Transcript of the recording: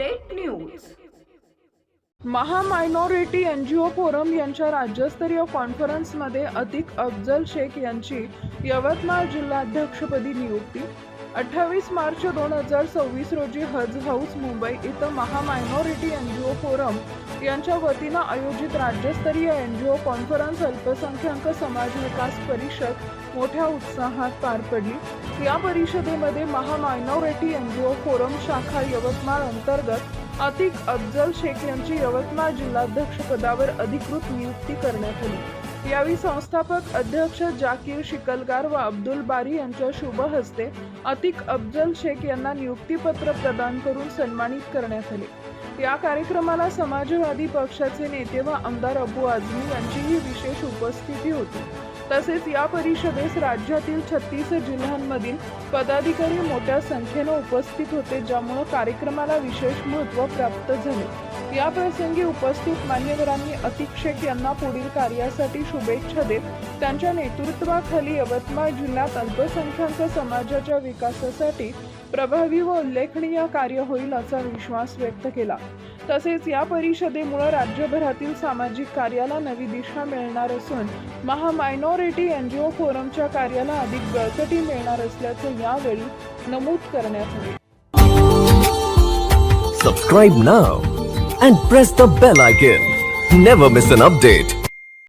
Update news. Maha minority NGO forum यांच्या राज्यस्तरीय कॉन्फरन्समध्ये अतिक अफजल शेख यांची यवतमाळ जिल्हाध्यक्षपदी नियुक्ती। 28 मार्च 2026 रोजी हज हाऊस मुंबई इथं महा मायनॉरिटी एनजीओ फोरम यांच्या वतीनं आयोजित राज्यस्तरीय एनजीओ कॉन्फरन्स अल्पसंख्याक समाज विकास परिषद मोठ्या उत्साहात पार पडली। या परिषदेमध्ये महा मायनॉरिटी एनजीओ फोरम शाखा यवतमाळ अंतर्गत अतिक अफजल शेख यांची यवतमाळ जिल्हाध्यक्षपदावर अधिकृत नियुक्ती करण्यात आली। यावेळी संस्थापक अध्यक्ष जाकीर शिकलगार व अब्दुल बारी यांच्या शुभ हस्ते अतिक अफजल शेख यांना नियुक्तीपत्र प्रदान करून सन्मानित करण्यात आले। या कार्यक्रमाला समाजवादी पक्षाचे नेते व आमदार अबू आझमी यांचीही विशेष उपस्थिती होती। तसेच या परिषदेस राज्यातील 36 जिल्ह्यांमधील पदाधिकारी मोठ्या संख्येने उपस्थित होते, ज्यामुळे कार्यक्रमाला विशेष महत्त्व प्राप्त झाले। या प्रसंगी उपस्थित मान्यवरांनी अतिक शेख यांना पुढील कार्यासाठी शुभेच्छा देत त्यांच्या नेतृत्वाखाली यवतमाळ जिल्ह्यात अल्पसंख्याक समाजाच्या विकासासाठी प्रभावी व उल्लेखनीय कार्य होईल असा विश्वास व्यक्त केला। तसेच या परिषदेमुळे राज्यभरातील सामाजिक कार्याला नवी दिशा मिळणार असून महा मायनॉरिटी एनजीओ फोरमच्या कार्याला अधिक बळकटी मिळणार असल्याचे यावेळी नमूद करण्यात आले। Subscribe now and press the bell icon. Never miss an update.